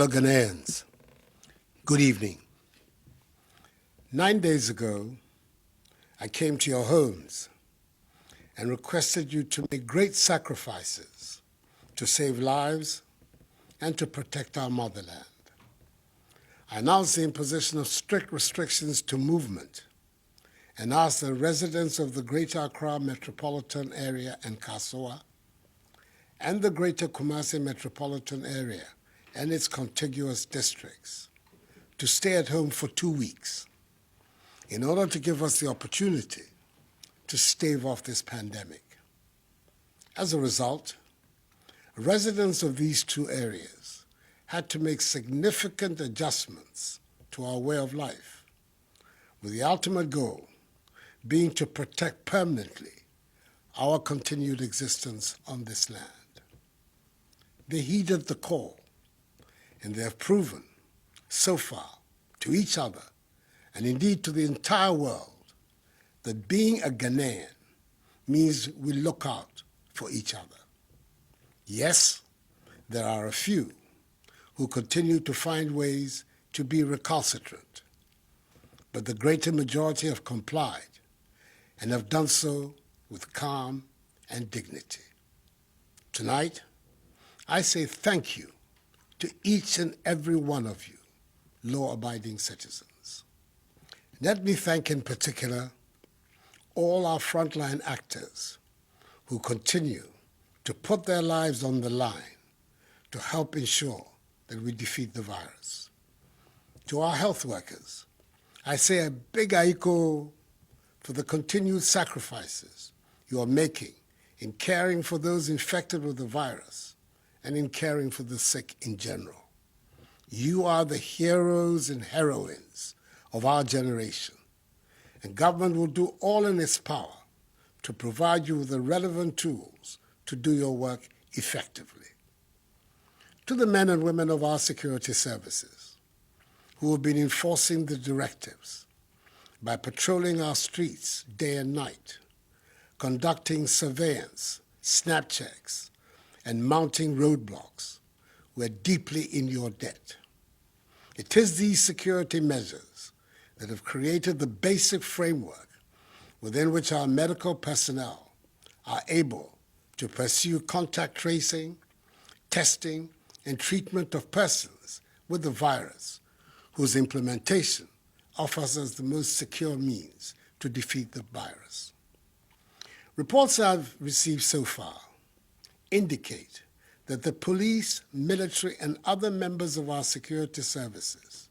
Fellow Ghanaians, good evening. 9 days ago, I came to your homes and requested you to make great sacrifices to save lives and to protect our motherland. I announced the imposition of strict restrictions to movement and asked the residents of the Greater Accra metropolitan area and Kasoa and the Greater Kumasi metropolitan area and its contiguous districts to stay at home for 2 weeks in order to give us the opportunity to stave off this pandemic. As a result, residents of these two areas had to make significant adjustments to our way of life, with the ultimate goal being to protect permanently our continued existence on this land. They heeded the call, and they have proven so far to each other and indeed to the entire world that being a Ghanaian means we look out for each other. Yes, there are a few who continue to find ways to be recalcitrant, but the greater majority have complied and have done so with calm and dignity. Tonight, I say thank you to each and every one of you, law-abiding citizens. Let me thank in particular all our frontline actors who continue to put their lives on the line to help ensure that we defeat the virus. To our health workers, I say a big aiko for the continued sacrifices you are making in caring for those infected with the virus and in caring for the sick in general. You are the heroes and heroines of our generation, and government will do all in its power to provide you with the relevant tools to do your work effectively. To the men and women of our security services who have been enforcing the directives by patrolling our streets day and night, conducting surveillance, snap checks, and mounting roadblocks, we're deeply in your debt. It is these security measures that have created the basic framework within which our medical personnel are able to pursue contact tracing, testing, and treatment of persons with the virus, whose implementation offers us the most secure means to defeat the virus. Reports I've received so far indicate that the police, military, and other members of our security services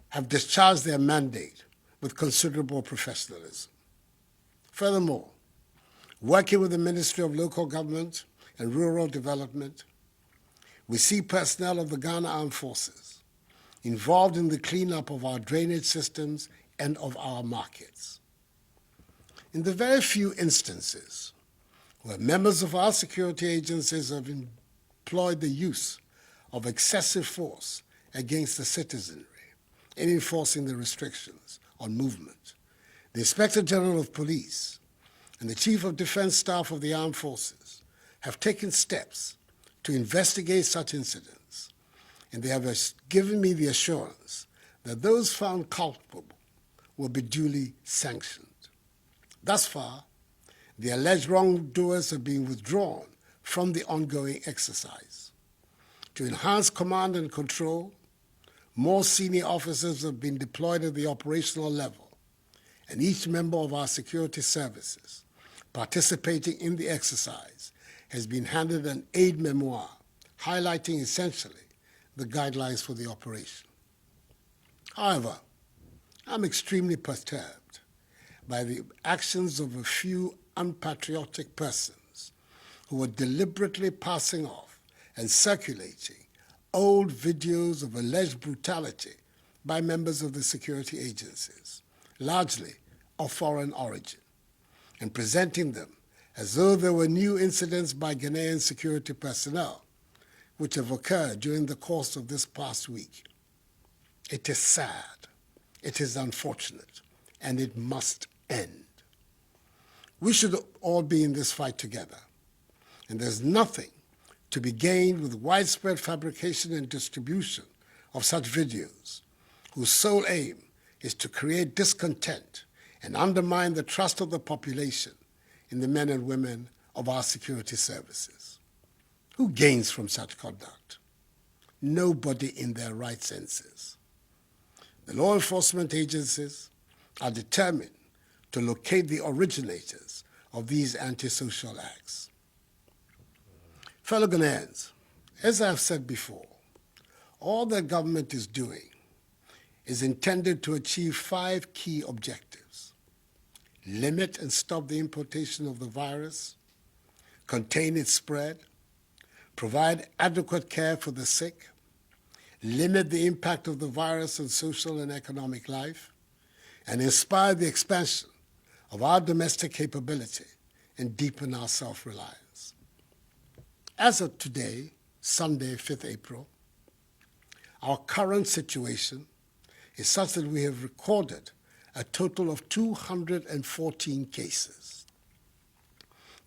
have discharged their mandate with considerable professionalism. Furthermore, working with the Ministry of Local Government and Rural Development, we see personnel of the Ghana Armed Forces involved in the cleanup of our drainage systems and of our markets. In the very few instances where members of our security agencies have employed the use of excessive force against the citizenry in enforcing the restrictions on movement, the Inspector General of Police and the Chief of Defense Staff of the Armed Forces have taken steps to investigate such incidents, and they have given me the assurance that those found culpable will be duly sanctioned. Thus far, the alleged wrongdoers have been withdrawn from the ongoing exercise. To enhance command and control, more senior officers have been deployed at the operational level, and each member of our security services participating in the exercise has been handed an aid memoir highlighting essentially the guidelines for the operation. However, I'm extremely perturbed by the actions of a few unpatriotic persons who are deliberately passing off and circulating old videos of alleged brutality by members of the security agencies, largely of foreign origin, and presenting them as though there were new incidents by Ghanaian security personnel which have occurred during the course of this past week. It is sad, it is unfortunate, and it must end. We should all be in this fight together, and there's nothing to be gained with widespread fabrication and distribution of such videos, whose sole aim is to create discontent and undermine the trust of the population in the men and women of our security services. Who gains from such conduct? Nobody in their right senses. The law enforcement agencies are determined to locate the originators of these antisocial acts. Fellow Ghanaians, as I've said before, all the government is doing is intended to achieve 5 key objectives: limit and stop the importation of the virus, contain its spread, provide adequate care for the sick, limit the impact of the virus on social and economic life, and inspire the expansion of our domestic capability and deepen our self-reliance. As of today, Sunday, 5th April, our current situation is such that we have recorded a total of 214 cases.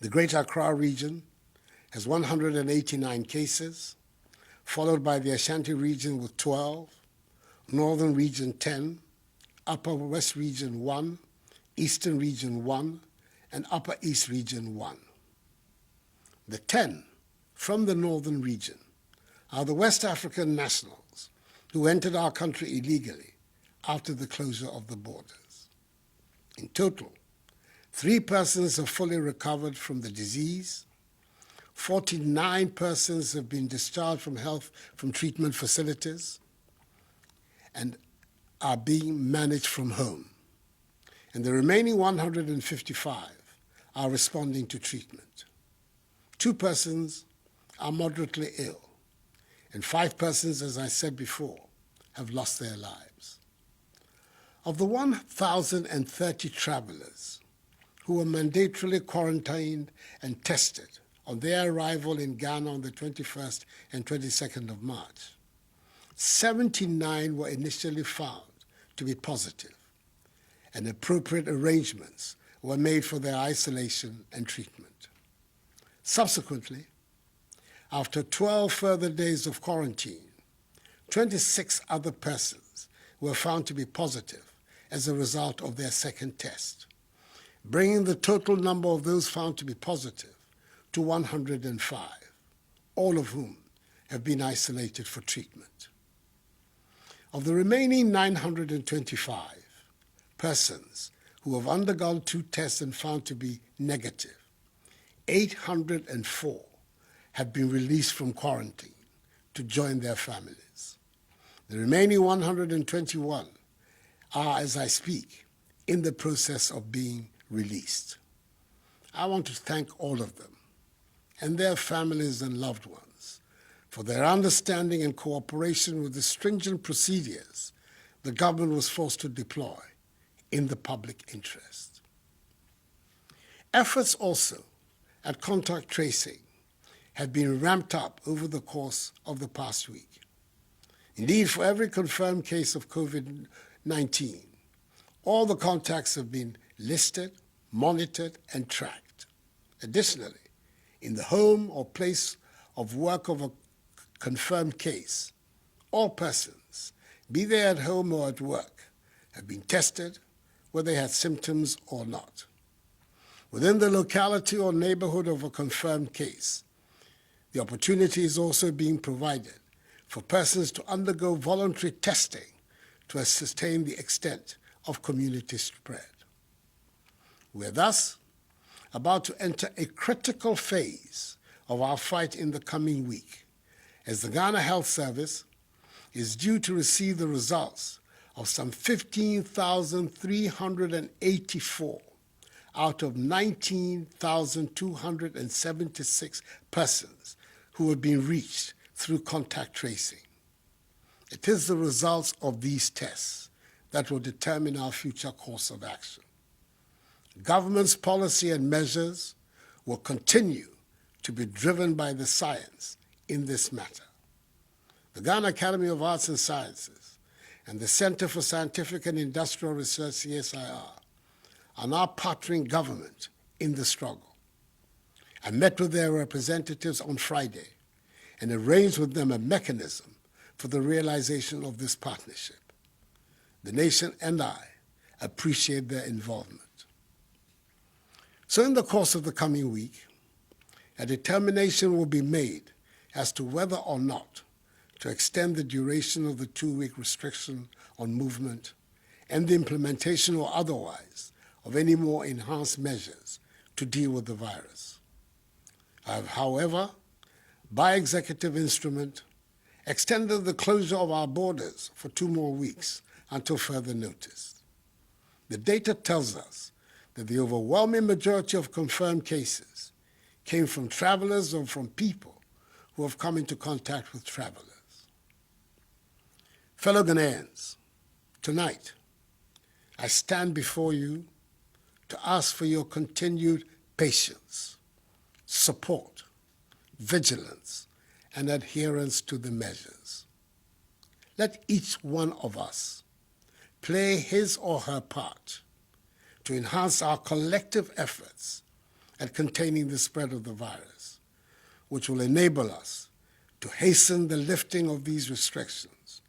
The Greater Accra region has 189 cases, followed by the Ashanti region with 12, Northern region 10, Upper West region 1, Eastern region 1, and Upper East region 1. The 10 from the Northern region are the West African nationals who entered our country illegally after the closure of the borders. In total, 3 persons have fully recovered from the disease, 49 persons have been discharged from treatment facilities and are being managed from home, and the remaining 155 are responding to treatment. 2 persons are moderately ill, and 5 persons, as I said before, have lost their lives. Of the 1,030 travelers who were mandatorily quarantined and tested on their arrival in Ghana on the 21st and 22nd of March, 79 were initially found to be positive, and appropriate arrangements were made for their isolation and treatment. Subsequently, after 12 further days of quarantine, 26 other persons were found to be positive as a result of their second test, bringing the total number of those found to be positive to 105, all of whom have been isolated for treatment. Of the remaining 925 persons who have undergone 2 tests and found to be negative, 804 have been released from quarantine to join their families. The remaining 121 are, as I speak, in the process of being released. I want to thank all of them and their families and loved ones for their understanding and cooperation with the stringent procedures the government was forced to deploy in the public interest. Efforts also at contact tracing have been ramped up over the course of the past week. Indeed, for every confirmed case of COVID-19, all the contacts have been listed, monitored, and tracked. Additionally, in the home or place of work of a confirmed case, all persons, be they at home or at work, have been tested, whether they had symptoms or not. Within the locality or neighborhood of a confirmed case, the opportunity is also being provided for persons to undergo voluntary testing to ascertain the extent of community spread. We are thus about to enter a critical phase of our fight in the coming week, as the Ghana Health Service is due to receive the results of some 15,384 out of 19,276 persons who have been reached through contact tracing. It is the results of these tests that will determine our future course of action. Government's policy and measures will continue to be driven by the science in this matter. The Ghana Academy of Arts and Sciences and the Center for Scientific and Industrial Research, CSIR, are now partnering government in the struggle. I met with their representatives on Friday and arranged with them a mechanism for the realization of this partnership. The nation and I appreciate their involvement. So in the course of the coming week, a determination will be made as to whether or not to extend the duration of the 2-week restriction on movement and the implementation or otherwise of any more enhanced measures to deal with the virus. I have, however, by executive instrument, extended the closure of our borders for 2 more weeks until further notice. The data tells us that the overwhelming majority of confirmed cases came from travelers or from people who have come into contact with travelers. Fellow Ghanaians, tonight, I stand before you to ask for your continued patience, support, vigilance, and adherence to the measures. Let each one of us play his or her part to enhance our collective efforts at containing the spread of the virus, which will enable us to hasten the lifting of these restrictions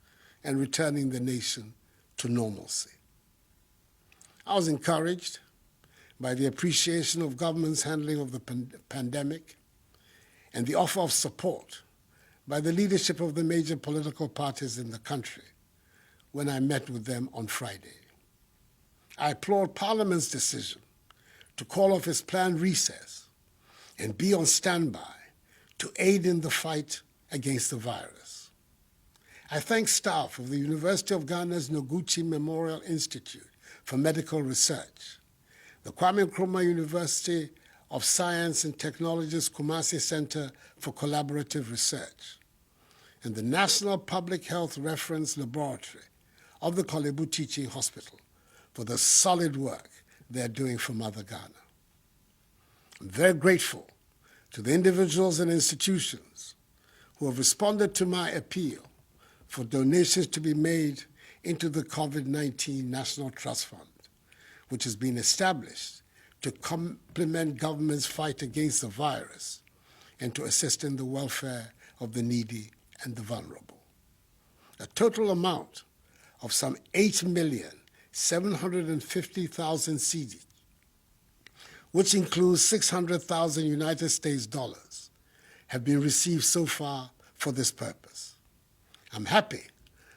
and returning the nation to normalcy. I was encouraged by the appreciation of government's handling of the pandemic and the offer of support by the leadership of the major political parties in the country when I met with them on Friday. I applaud Parliament's decision to call off its planned recess and be on standby to aid in the fight against the virus. I thank staff of the University of Ghana's Noguchi Memorial Institute for Medical Research, the Kwame Nkrumah University of Science and Technology's Kumasi Center for Collaborative Research, and the National Public Health Reference Laboratory of the Kolebu Teaching Hospital for the solid work they are doing for Mother Ghana. I'm very grateful to the individuals and institutions who have responded to my appeal for donations to be made into the COVID-19 National Trust Fund, which has been established to complement government's fight against the virus and to assist in the welfare of the needy and the vulnerable. A total amount of some 8,750,000 cedis, which includes 600,000 United States dollars, have been received so far for this purpose. I'm happy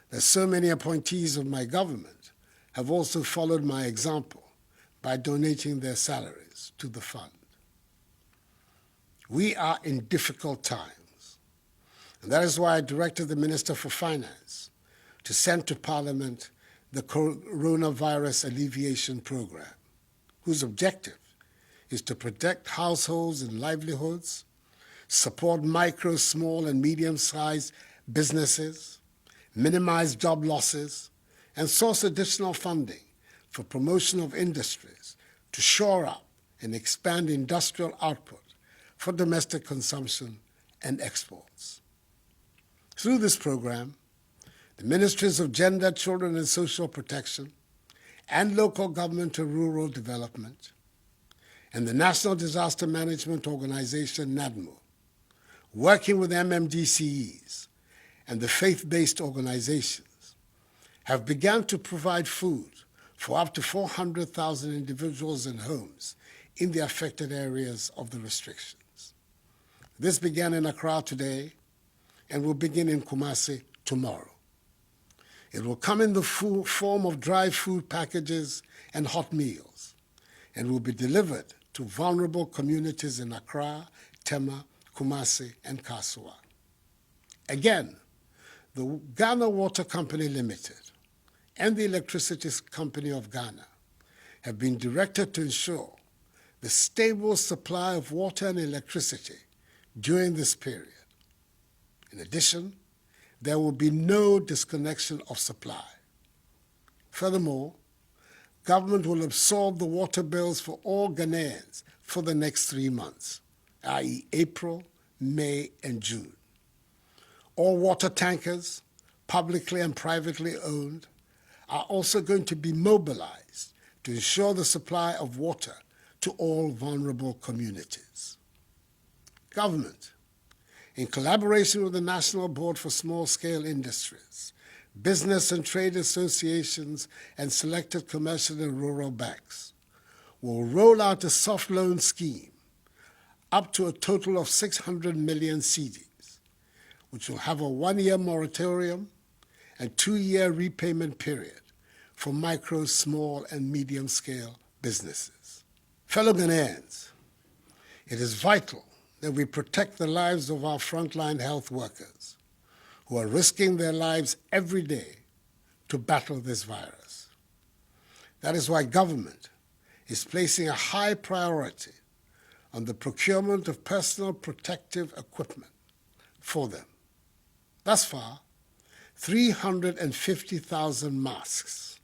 that so many appointees of my government have also followed my example by donating their salaries to the fund. We are in difficult times, and that is why I directed the Minister for Finance to send to Parliament the Coronavirus Alleviation Program, whose objective is to protect households and livelihoods, support micro, small, and medium-sized businesses, minimize job losses, and source additional funding for promotion of industries to shore up and expand industrial output for domestic consumption and exports. Through this program, the Ministries of Gender, Children and Social Protection, and Local Government and Rural Development, and the National Disaster Management Organization, NADMO, working with MMDCEs and the faith-based organizations, have begun to provide food for up to 400,000 individuals and homes in the affected areas of the restrictions. This began in Accra today and will begin in Kumasi tomorrow. It will come in the form of dry food packages and hot meals, and will be delivered to vulnerable communities in Accra, Tema, Kumasi, and Kasua. Again, the Ghana Water Company Limited and the Electricity Company of Ghana have been directed to ensure the stable supply of water and electricity during this period. In addition, there will be no disconnection of supply. Furthermore, government will absorb the water bills for all Ghanaians for the next 3 months, i.e. April, May, and June. All water tankers, publicly and privately owned, are also going to be mobilized to ensure the supply of water to all vulnerable communities. Government, in collaboration with the National Board for Small-Scale Industries, business and trade associations, and selected commercial and rural banks, will roll out a soft loan scheme up to a total of 600 million cedis, which will have a 1-year moratorium and 2-year repayment period for micro, small, and medium-scale businesses. Fellow Ghanaians, it is vital that we protect the lives of our frontline health workers who are risking their lives every day to battle this virus. That is why government is placing a high priority on the procurement of personal protective equipment for them. Thus far, 350,000 masks,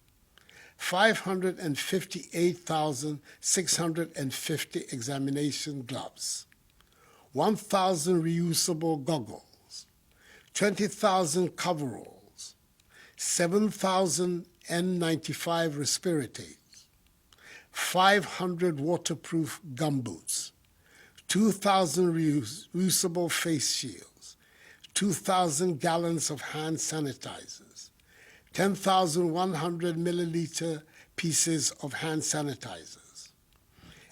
558,650 examination gloves, 1,000 reusable goggles, 20,000 coveralls, 7,000 N95 respirators, 500 waterproof gumboots, 2,000 reusable face shields, 2,000 gallons of hand sanitizers, 10,100 milliliter pieces of hand sanitizers,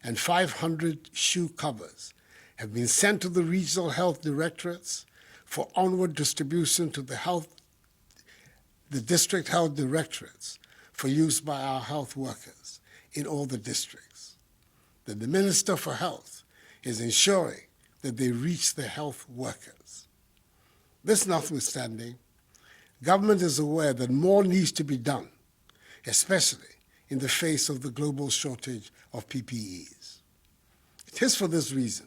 and 500 shoe covers have been sent to the regional health directorates for onward distribution to the district health directorates for use by our health workers in all the districts. That the Minister for Health is ensuring that they reach the health workers. This notwithstanding, government is aware that more needs to be done, especially in the face of the global shortage of PPEs. It is for this reason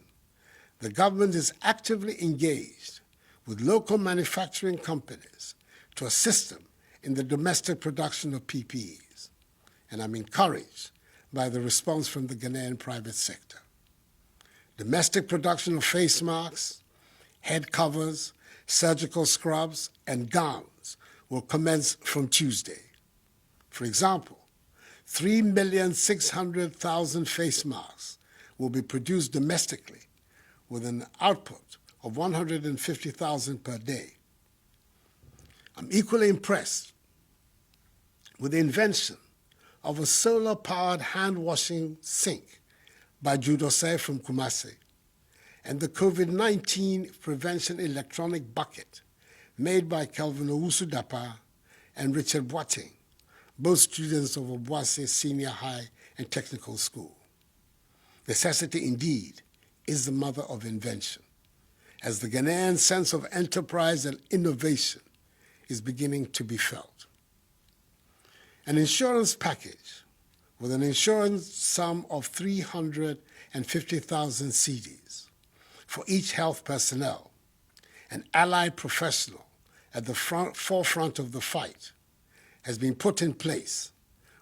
the government is actively engaged with local manufacturing companies to assist them in the domestic production of PPEs, and I'm encouraged by the response from the Ghanaian private sector. Domestic production of face masks, head covers, surgical scrubs, and gowns will commence from Tuesday. For example, 3,600,000 face masks will be produced domestically with an output of 150,000 per day. I'm equally impressed with the invention of a solar-powered hand-washing sink by Judose from Kumasi, and the COVID-19 prevention electronic bucket made by Kelvin Owusu Dapa and Richard Boateng, both students of Obuasi Senior High and Technical School. Necessity indeed is the mother of invention, as the Ghanaian sense of enterprise and innovation is beginning to be felt. An insurance package with an insurance sum of 350,000 cedis for each health personnel and allied professional at the forefront of the fight has been put in place,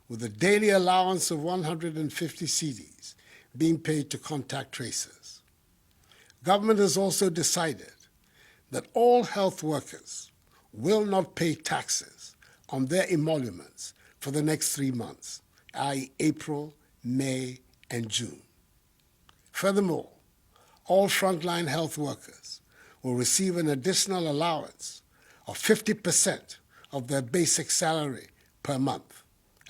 with a daily allowance of 150 cedis being paid to contact tracers. Government has also decided that all health workers will not pay taxes on their emoluments for the next 3 months, i.e. April, May, and June. Furthermore, all frontline health workers will receive an additional allowance of 50% of their basic salary per month,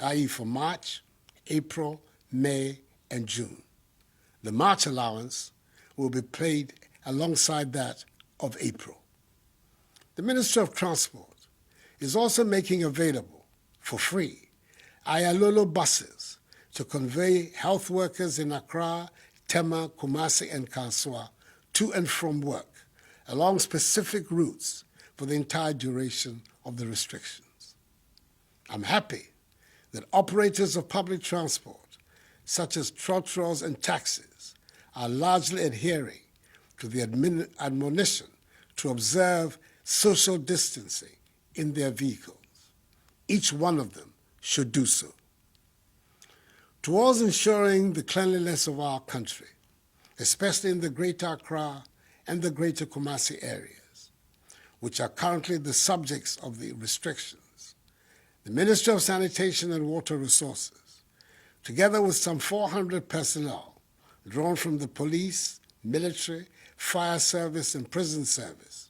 i.e. for March, April, May, and June. The March allowance will be paid alongside that of April. The Ministry of Transport is also making available for free Ayalolo buses to convey health workers in Accra, Tema, Kumasi, and Kasoa to and from work along specific routes for the entire duration of the restrictions. I'm happy that operators of public transport, such as trotros and taxis, are largely adhering to the admonition to observe social distancing in their vehicles. Each one of them should do so. Towards ensuring the cleanliness of our country, especially in the Greater Accra and the Greater Kumasi areas, which are currently the subjects of the restrictions, the Ministry of Sanitation and Water Resources, together with some 400 personnel drawn from the police, military, fire service, and prison service,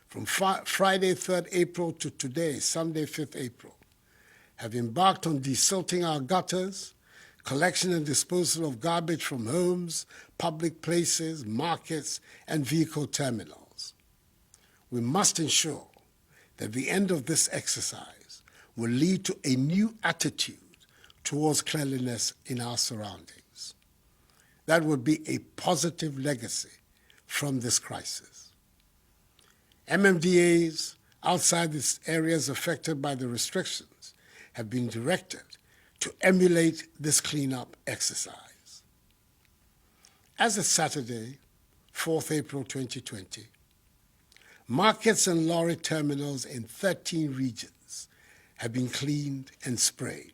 from Friday, 3rd April to today, Sunday, 5th April, have embarked on desilting our gutters, collection and disposal of garbage from homes, public places, markets, and vehicle terminals. We must ensure that the end of this exercise will lead to a new attitude towards cleanliness in our surroundings. That would be a positive legacy from this crisis. MMDAs outside the areas affected by the restrictions have been directed to emulate this cleanup exercise. As of Saturday, 4th April 2020, markets and lorry terminals in 13 regions have been cleaned and sprayed,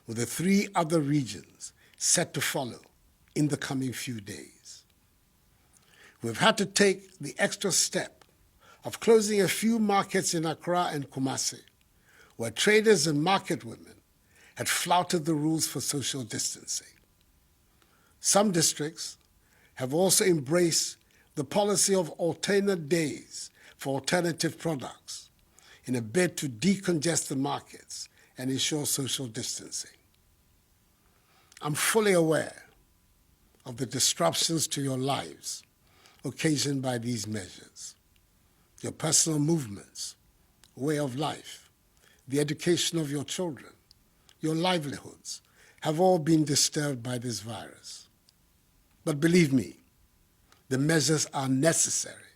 with the 3 other regions set to follow in the coming few days. We've had to take the extra step of closing a few markets in Accra and Kumasi, where traders and market women had flouted the rules for social distancing. Some districts have also embraced the policy of alternate days for alternative products in a bid to decongest the markets and ensure social distancing. I'm fully aware of the disruptions to your lives occasioned by these measures. Your personal movements, way of life, the education of your children, your livelihoods have all been disturbed by this virus. But believe me, the measures are necessary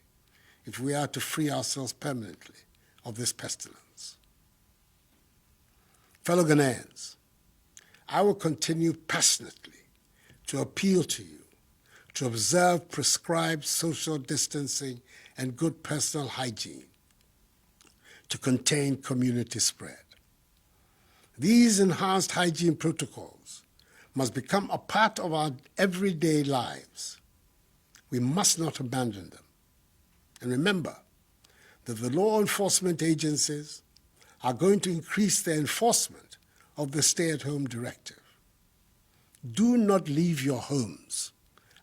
if we are to free ourselves permanently of this pestilence. Fellow Ghanaians, I will continue passionately to appeal to you to observe prescribed social distancing and good personal hygiene to contain community spread. These enhanced hygiene protocols must become a part of our everyday lives. We must not abandon them. And remember that the law enforcement agencies are going to increase their enforcement of the stay-at-home directive. Do not leave your homes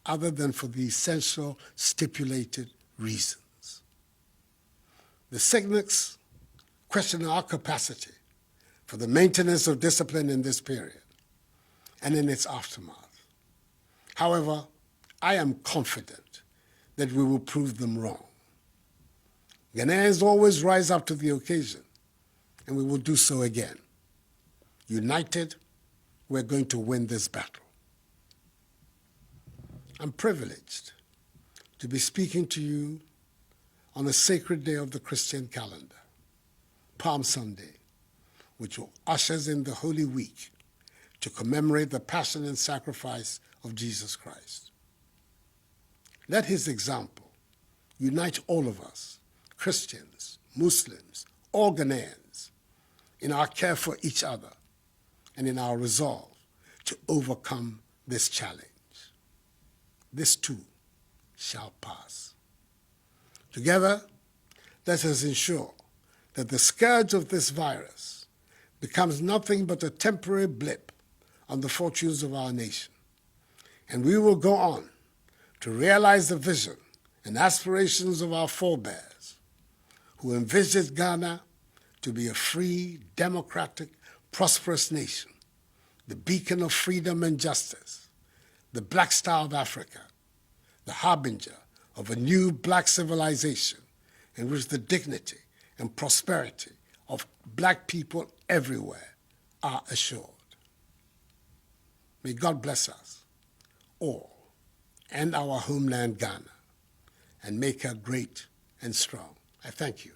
other than for the essential stipulated reasons. The cynics question our capacity for the maintenance of discipline in this period and in its aftermath. However, I am confident that we will prove them wrong. Ghanaians always rise up to the occasion, and we will do so again. United, we're going to win this battle. I'm privileged to be speaking to you on a sacred day of the Christian calendar, Palm Sunday, which ushers in the Holy Week to commemorate the passion and sacrifice of Jesus Christ. Let his example unite all of us, Christians, Muslims, all Ghanaians, in our care for each other and in our resolve to overcome this challenge. This too shall pass. Together, let us ensure that the scourge of this virus becomes nothing but a temporary blip on the fortunes of our nation. And we will go on to realize the vision and aspirations of our forebears, who envisaged Ghana to be a free, democratic, prosperous nation, the beacon of freedom and justice, the Black Star of Africa, the harbinger of a new black civilization in which the dignity and prosperity of black people everywhere are assured. May God bless us all and our homeland Ghana and make her great and strong. I thank you.